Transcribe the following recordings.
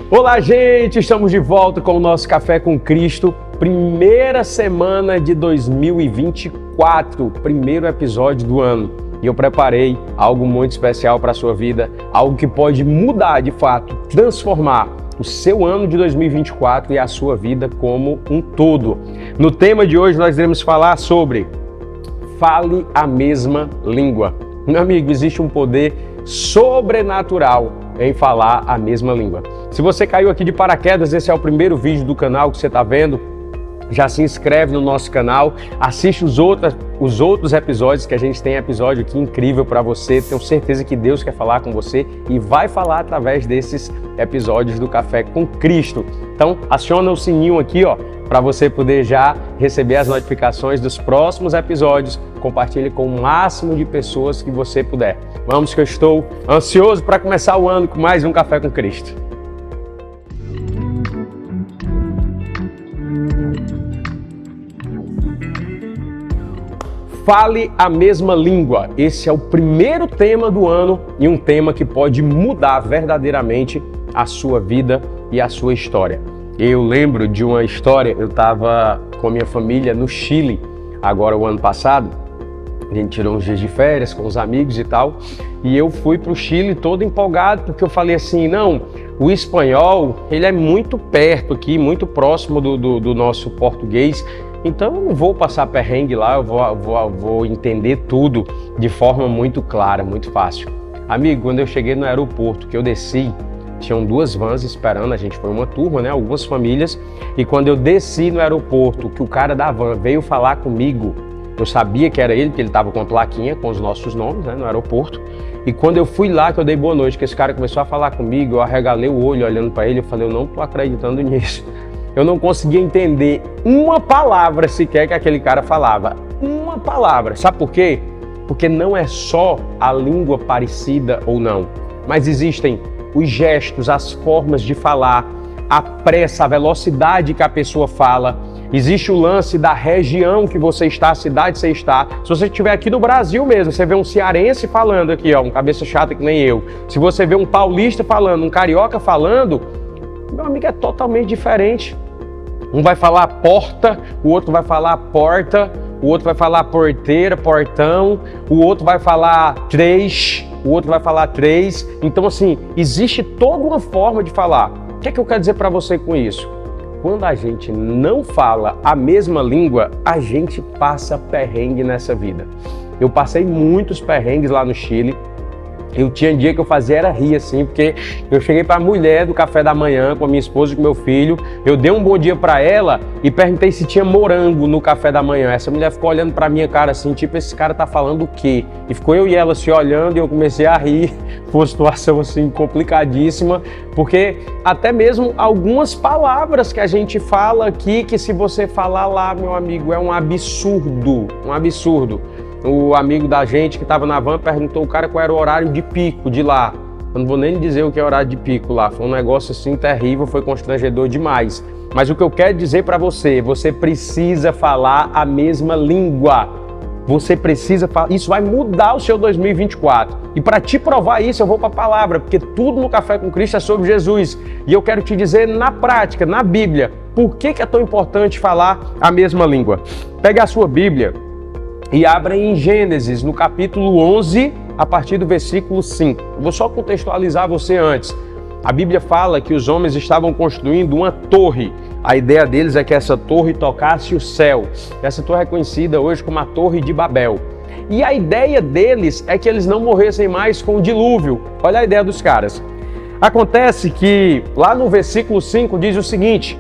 Olá, gente! Estamos de volta com o nosso Café com Cristo, primeira semana de 2024, primeiro episódio do ano. E eu preparei algo muito especial para a sua vida, algo que pode mudar de fato, transformar o seu ano de 2024 e a sua vida como um todo. No tema de hoje nós iremos falar sobre fale a mesma língua. Meu amigo, existe um poder sobrenatural em falar a mesma língua. Se você caiu aqui de paraquedas, esse é o primeiro vídeo do canal que você está vendo, já se inscreve no nosso canal, assiste os outros episódios, que a gente tem episódio aqui incrível para você. Tenho certeza que Deus quer falar com você e vai falar através desses episódios do Café com Cristo. Então, aciona o sininho aqui, ó, para você poder já receber as notificações dos próximos episódios. Compartilhe com o máximo de pessoas que você puder. Vamos, que eu estou ansioso para começar o ano com mais um Café com Cristo. Fale a mesma língua. Esse é o primeiro tema do ano e um tema que pode mudar verdadeiramente a sua vida e a sua história. Eu lembro de uma história, eu estava com a minha família no Chile, agora o ano passado. A gente tirou uns dias de férias com os amigos e tal, e eu fui para o Chile todo empolgado, porque eu falei assim, não, o espanhol, ele é muito perto aqui, muito próximo do nosso português, então eu não vou passar perrengue lá, eu vou entender tudo de forma muito clara, muito fácil. Amigo, quando eu cheguei no aeroporto, que eu desci, tinham duas vans esperando, a gente foi uma turma, né, algumas famílias, e quando eu desci no aeroporto, que o cara da van veio falar comigo, eu sabia que era ele, porque ele estava com a plaquinha com os nossos nomes, né, no aeroporto. E quando eu fui lá, que eu dei boa noite, que esse cara começou a falar comigo, eu arregalei o olho olhando para ele, eu falei, eu não estou acreditando nisso. Eu não conseguia entender uma palavra sequer que aquele cara falava. Uma palavra. Sabe por quê? Porque não é só a língua parecida ou não, mas existem os gestos, as formas de falar, a pressa, a velocidade que a pessoa fala. Existe o lance da região que você está, a cidade que você está. Se você estiver aqui no Brasil mesmo, você vê um cearense falando aqui, ó, um cabeça chata que nem eu. Se você vê um paulista falando, um carioca falando, meu amigo, é totalmente diferente. Um vai falar porta, o outro vai falar porta, o outro vai falar porteira, portão, o outro vai falar três, o outro vai falar três. Então, assim, existe toda uma forma de falar. O que é que eu quero dizer para você com isso? Quando a gente não fala a mesma língua, a gente passa perrengue nessa vida. Eu passei muitos perrengues lá no Chile. Eu tinha dia que eu fazia era rir assim, porque eu cheguei para a mulher do café da manhã com a minha esposa e com meu filho, eu dei um bom dia para ela e perguntei se tinha morango no café da manhã. Essa mulher ficou olhando para minha cara assim, tipo, esse cara tá falando o quê? E ficou eu e ela se olhando e eu comecei a rir. Foi uma situação assim complicadíssima, porque até mesmo algumas palavras que a gente fala aqui, que se você falar lá, meu amigo, é um absurdo, um absurdo. O amigo da gente que estava na van perguntou o cara qual era o horário de pico de lá. Eu não vou nem dizer o que é horário de pico lá. Foi um negócio assim terrível, foi constrangedor demais. Mas o que eu quero dizer para você, você precisa falar a mesma língua. Você precisa falar. Isso vai mudar o seu 2024. E para te provar isso, eu vou para a palavra, porque tudo no Café com Cristo é sobre Jesus. E eu quero te dizer na prática, na Bíblia, por que é tão importante falar a mesma língua. Pega a sua Bíblia e abra em Gênesis, no capítulo 11, a partir do versículo 5. Eu vou só contextualizar você antes. A Bíblia fala que os homens estavam construindo uma torre. A ideia deles é que essa torre tocasse o céu. Essa torre é conhecida hoje como a Torre de Babel. E a ideia deles é que eles não morressem mais com o dilúvio. Olha a ideia dos caras. Acontece que lá no versículo 5 diz o seguinte: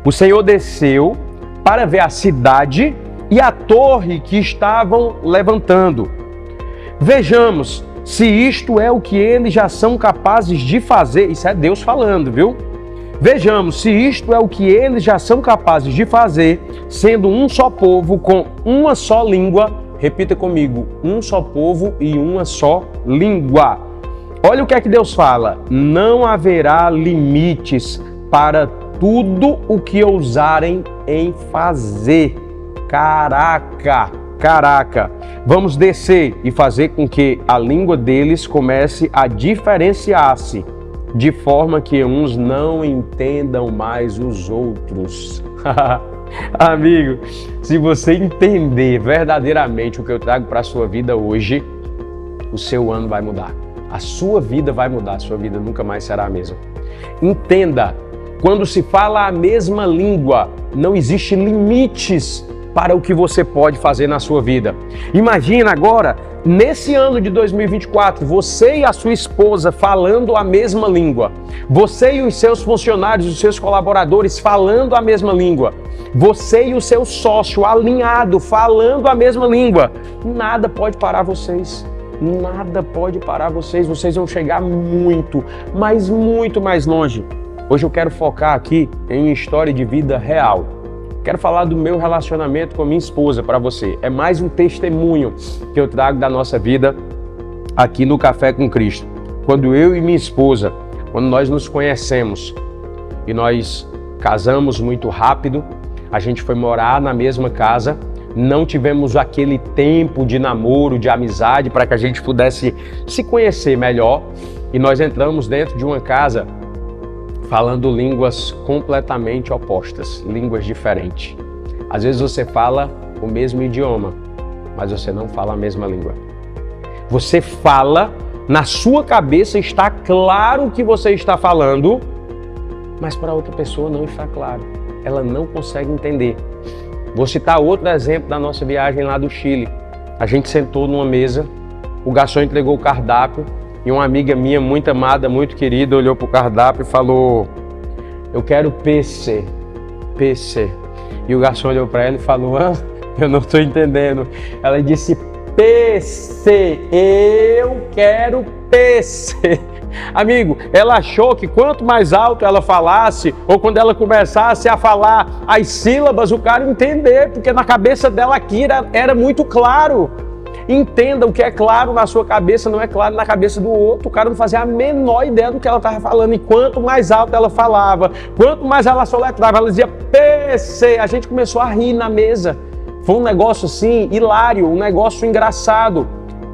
o Senhor desceu para ver a cidade e a torre que estavam levantando. Vejamos se isto é o que eles já são capazes de fazer. Isso é Deus falando, viu? Vejamos se isto é o que eles já são capazes de fazer, sendo um só povo com uma só língua. Repita comigo, um só povo e uma só língua. Olha o que é que Deus fala: não haverá limites para tudo o que ousarem em fazer. Caraca! Vamos descer e fazer com que a língua deles comece a diferenciar-se. de forma que uns não entendam mais os outros. Amigo, se você entender verdadeiramente o que eu trago para a sua vida hoje, o seu ano vai mudar. A sua vida vai mudar, a sua vida nunca mais será a mesma. Entenda, quando se fala a mesma língua, não existe limites para o que você pode fazer na sua vida. Imagina agora, nesse ano de 2024, você e a sua esposa falando a mesma língua. Você e os seus funcionários, os seus colaboradores falando a mesma língua. Você e o seu sócio alinhado, falando a mesma língua. Nada pode parar vocês. Nada pode parar vocês. Vocês vão chegar muito, mas muito mais longe. Hoje eu quero focar aqui em uma história de vida real. Quero falar do meu relacionamento com a minha esposa para você. É mais um testemunho que eu trago da nossa vida aqui no Café com Cristo. Quando eu e minha esposa, quando nós nos conhecemos e nós casamos muito rápido, a gente foi morar na mesma casa, não tivemos aquele tempo de namoro, de amizade para que a gente pudesse se conhecer melhor e nós entramos dentro de uma casa falando línguas completamente opostas, línguas diferentes. Às vezes você fala o mesmo idioma, mas você não fala a mesma língua. Você fala, na sua cabeça está claro o que você está falando, mas para outra pessoa não está claro. Ela não consegue entender. Vou citar outro exemplo da nossa viagem lá do Chile. A gente sentou numa mesa, o garçom entregou o cardápio, e uma amiga minha, muito amada, muito querida, olhou para o cardápio e falou: eu quero PC. E o garçom olhou para ela e falou: eu não estou entendendo. Ela disse: PC, eu quero PC. Amigo, ela achou que quanto mais alto ela falasse, ou quando ela começasse a falar as sílabas, o cara ia entender, porque na cabeça dela aqui era muito claro. Entenda, o que é claro na sua cabeça não é claro na cabeça do outro. O cara não fazia a menor ideia do que ela estava falando. E quanto mais alto ela falava, quanto mais ela soletrava, ela dizia PC. A gente começou a rir na mesa. Foi um negócio assim, hilário, um negócio engraçado.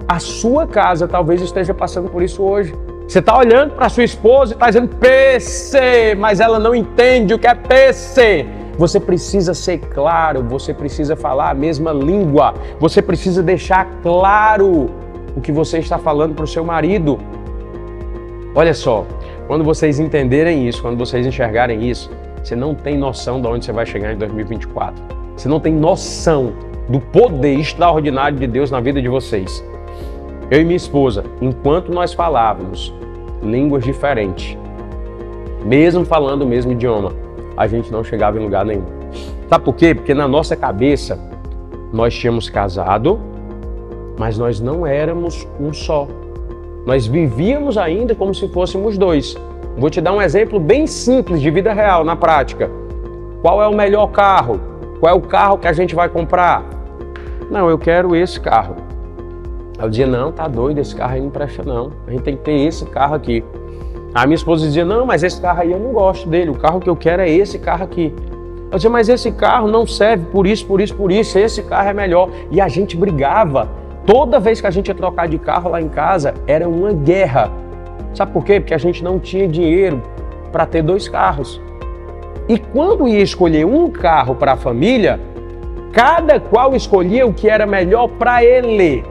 A sua casa talvez esteja passando por isso hoje. Você está olhando para a sua esposa e está dizendo PC, mas ela não entende o que é PC. Você precisa ser claro, você precisa falar a mesma língua, você precisa deixar claro o que você está falando para o seu marido. Olha só, quando vocês entenderem isso, quando vocês enxergarem isso, você não tem noção de onde você vai chegar em 2024. Você não tem noção do poder extraordinário de Deus na vida de vocês. Eu e minha esposa, enquanto nós falávamos línguas diferentes, mesmo falando o mesmo idioma, a gente não chegava em lugar nenhum. Sabe por quê? Porque na nossa cabeça, nós tínhamos casado, mas nós não éramos um só. Nós vivíamos ainda como se fôssemos dois. Vou te dar um exemplo bem simples de vida real, na prática. Qual é o melhor carro? Qual é o carro que a gente vai comprar? Não, eu quero esse carro. Eu dizia: não, tá doido, esse carro aí não presta não. A gente tem que ter esse carro aqui. A minha esposa dizia: não, mas esse carro aí eu não gosto dele, o carro que eu quero é esse carro aqui. Eu dizia: mas esse carro não serve por isso, esse carro é melhor. E a gente brigava. Toda vez que a gente ia trocar de carro lá em casa, era uma guerra. Sabe por quê? Porque a gente não tinha dinheiro para ter dois carros. E quando ia escolher um carro para a família, cada qual escolhia o que era melhor para ele.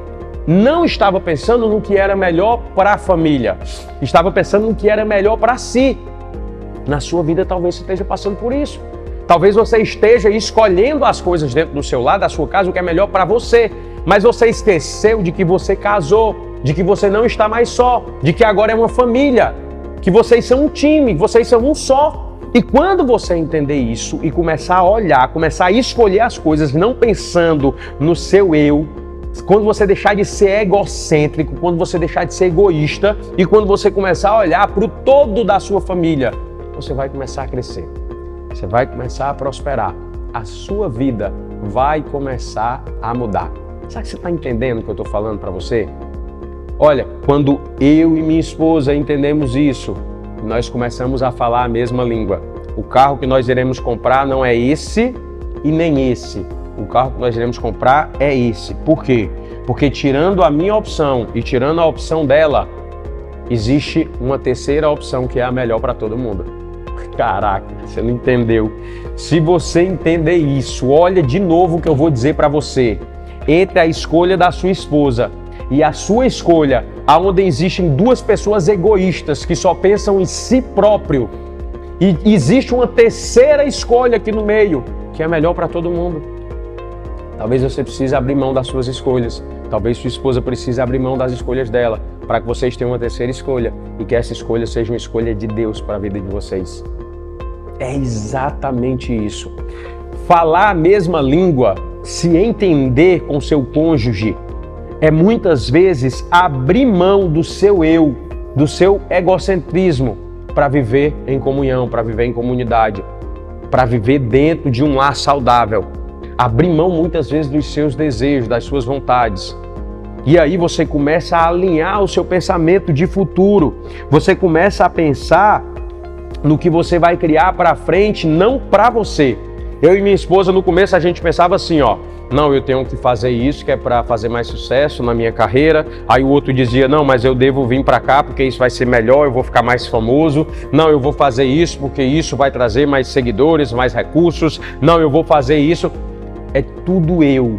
Não estava pensando no que era melhor para a família, estava pensando no que era melhor para si. Na sua vida talvez você esteja passando por isso. Talvez você esteja escolhendo as coisas dentro do seu lar, da sua casa, o que é melhor para você. Mas você esqueceu de que você casou, de que você não está mais só, de que agora é uma família, que vocês são um time, vocês são um só. E quando você entender isso e começar a olhar, começar a escolher as coisas não pensando no seu eu, quando você deixar de ser egocêntrico, quando você deixar de ser egoísta e quando você começar a olhar para o todo da sua família, você vai começar a crescer, você vai começar a prosperar, a sua vida vai começar a mudar. Sabe que você está entendendo o que eu estou falando para você? Olha, quando eu e minha esposa entendemos isso, nós começamos a falar a mesma língua. O carro que nós iremos comprar não é esse e nem esse. O carro que nós iremos comprar é esse. Por quê? Porque tirando a minha opção e tirando a opção dela, existe uma terceira opção que é a melhor para todo mundo. Caraca, você não entendeu. Se você entender isso, olha de novo o que eu vou dizer para você. Entre a escolha da sua esposa e a sua escolha, aonde existem duas pessoas egoístas que só pensam em si próprio, e existe uma terceira escolha aqui no meio, que é melhor para todo mundo. Talvez você precise abrir mão das suas escolhas. Talvez sua esposa precise abrir mão das escolhas dela, para que vocês tenham uma terceira escolha e que essa escolha seja uma escolha de Deus para a vida de vocês. É exatamente isso. Falar a mesma língua, se entender com seu cônjuge, é muitas vezes abrir mão do seu eu, do seu egocentrismo, para viver em comunhão, para viver em comunidade, para viver dentro de um lar saudável. Abrir mão muitas vezes dos seus desejos, das suas vontades. E aí você começa a alinhar o seu pensamento de futuro. Você começa a pensar no que você vai criar para frente, não para você. Eu e minha esposa, no começo, a gente pensava assim, ó. Não, eu tenho que fazer isso, que é para fazer mais sucesso na minha carreira. Aí o outro dizia, não, mas eu devo vir para cá porque isso vai ser melhor, eu vou ficar mais famoso. Não, eu vou fazer isso porque isso vai trazer mais seguidores, mais recursos. Não, eu vou fazer isso. É tudo eu.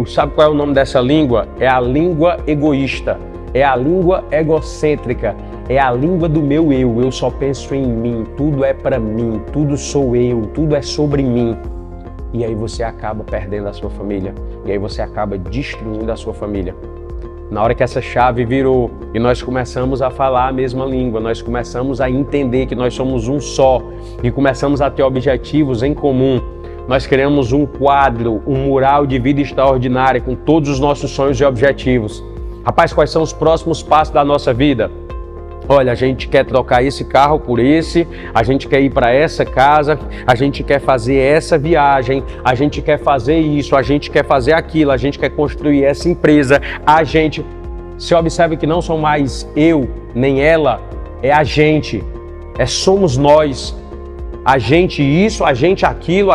Sabe qual é o nome dessa língua? É a língua egoísta, é a língua egocêntrica, é a língua do meu eu. Eu só penso em mim, tudo é para mim, tudo sou eu, tudo é sobre mim. E aí você acaba perdendo a sua família, e aí você acaba destruindo a sua família. Na hora que essa chave virou e nós começamos a falar a mesma língua, nós começamos a entender que nós somos um só e começamos a ter objetivos em comum, nós criamos um quadro, um mural de vida extraordinária com todos os nossos sonhos e objetivos. Rapaz, quais são os próximos passos da nossa vida? Olha, a gente quer trocar esse carro por esse, a gente quer ir para essa casa, a gente quer fazer essa viagem, a gente quer fazer isso, a gente quer fazer aquilo, a gente quer construir essa empresa, Você observa que não são mais eu nem ela, é a gente, somos nós. A gente isso, a gente aquilo,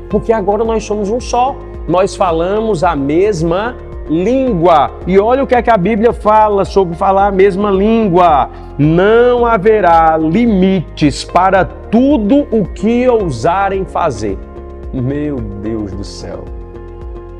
porque agora nós somos um só. Nós falamos a mesma língua. E olha o que é que a Bíblia fala sobre falar a mesma língua. Não haverá limites para tudo o que ousarem fazer. Meu Deus do céu.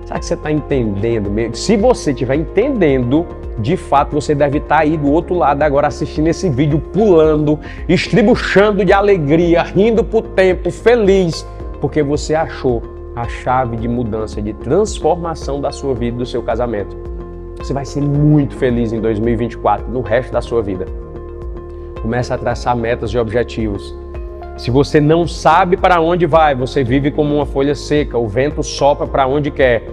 Será que você está entendendo mesmo? Se você estiver entendendo, de fato você deve estar aí do outro lado agora assistindo esse vídeo, pulando, estribuchando de alegria, rindo pro tempo, feliz, porque você achou a chave de mudança, de transformação da sua vida, do seu casamento. Você vai ser muito feliz em 2024, no resto da sua vida. Começa a traçar metas e objetivos. Se você não sabe para onde vai, você vive como uma folha seca, o vento sopra para onde quer.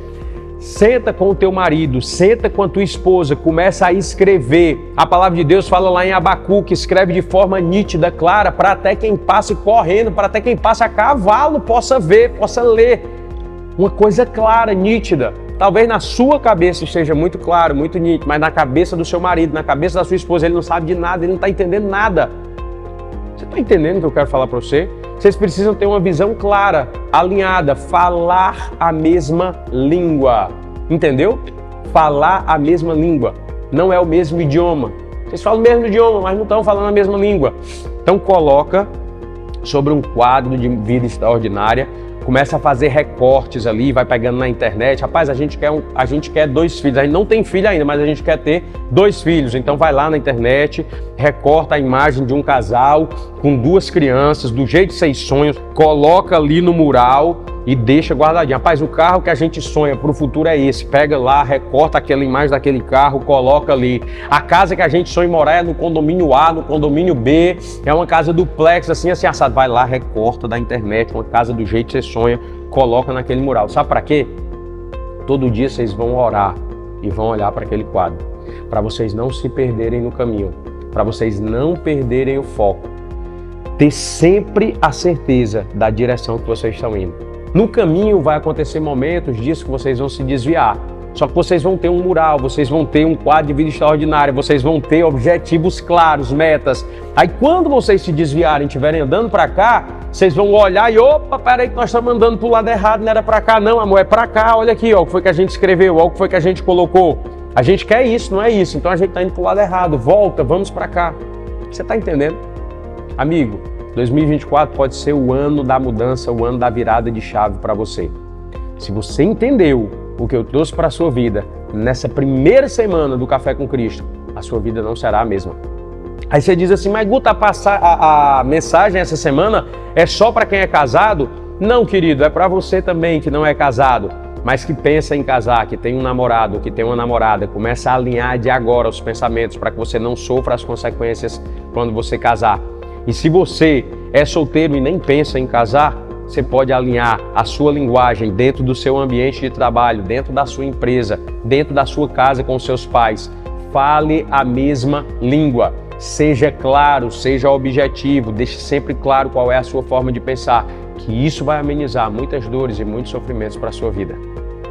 Senta com o teu marido, senta com a tua esposa, começa a escrever. A palavra de Deus fala lá em Abacuque, escreve de forma nítida, clara, para até quem passe correndo, para até quem passe a cavalo possa ver, possa ler. Uma coisa clara, nítida. Talvez na sua cabeça esteja muito claro, muito nítido, mas na cabeça do seu marido, na cabeça da sua esposa, ele não sabe de nada, ele não está entendendo nada. Você está entendendo o que eu quero falar para você? Vocês precisam ter uma visão clara, alinhada, falar a mesma língua. Entendeu? Falar a mesma língua. Não é o mesmo idioma. Vocês falam o mesmo idioma, mas não estão falando a mesma língua. Então coloca sobre um quadro de vida extraordinária, começa a fazer recortes ali, vai pegando na internet. Rapaz, a gente quer 2 filhos. A gente não tem filho ainda, mas a gente quer ter 2 filhos. Então vai lá na internet, recorta a imagem de um casal com 2 crianças, do jeito que vocês sonham, coloca ali no mural e deixa guardadinho. Rapaz, o carro que a gente sonha para o futuro é esse. Pega lá, recorta aquela imagem daquele carro, coloca ali. A casa que a gente sonha em morar é no condomínio A, no condomínio B, é uma casa duplex, assim assado. Vai lá, recorta da internet, uma casa do jeito que você sonha, coloca naquele mural. Sabe para quê? Todo dia vocês vão orar e vão olhar para aquele quadro, para vocês não se perderem no caminho, para vocês não perderem o foco. Ter sempre a certeza da direção que vocês estão indo. No caminho vai acontecer momentos, dias que vocês vão se desviar. Só que vocês vão ter um mural, vocês vão ter um quadro de vida extraordinário, vocês vão ter objetivos claros, metas. Aí quando vocês se desviarem, estiverem andando para cá, vocês vão olhar e opa, peraí que nós estamos andando para o lado errado, não era para cá não, amor, é para cá, olha aqui, ó, o que foi que a gente escreveu, ó, o que foi que a gente colocou. A gente quer isso, não é isso. Então a gente está indo para o lado errado. Volta, vamos para cá. Você está entendendo? Amigo, 2024 pode ser o ano da mudança, o ano da virada de chave para você. Se você entendeu o que eu trouxe para a sua vida nessa primeira semana do Café com Cristo, a sua vida não será a mesma. Aí você diz assim, mas Guta, a mensagem essa semana é só para quem é casado? Não, querido, é para você também que não é casado, mas que pensa em casar, que tem um namorado, que tem uma namorada. Começa a alinhar de agora os pensamentos para que você não sofra as consequências quando você casar. E se você é solteiro e nem pensa em casar, você pode alinhar a sua linguagem dentro do seu ambiente de trabalho, dentro da sua empresa, dentro da sua casa com seus pais. Fale a mesma língua. Seja claro, seja objetivo, deixe sempre claro qual é a sua forma de pensar, que isso vai amenizar muitas dores e muitos sofrimentos para a sua vida.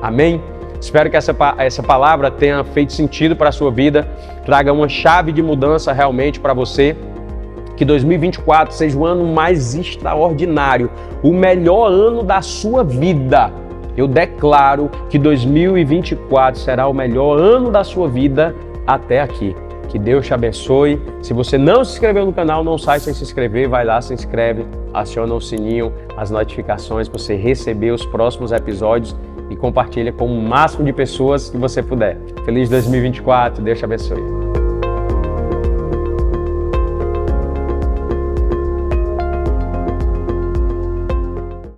Amém? Espero que essa palavra tenha feito sentido para a sua vida, traga uma chave de mudança realmente para você. Que 2024 seja o ano mais extraordinário, o melhor ano da sua vida. Eu declaro que 2024 será o melhor ano da sua vida até aqui. Que Deus te abençoe. Se você não se inscreveu no canal, não sai sem se inscrever, vai lá, se inscreve, aciona o sininho, as notificações para você receber os próximos episódios e compartilha com o máximo de pessoas que você puder. Feliz 2024, Deus te abençoe.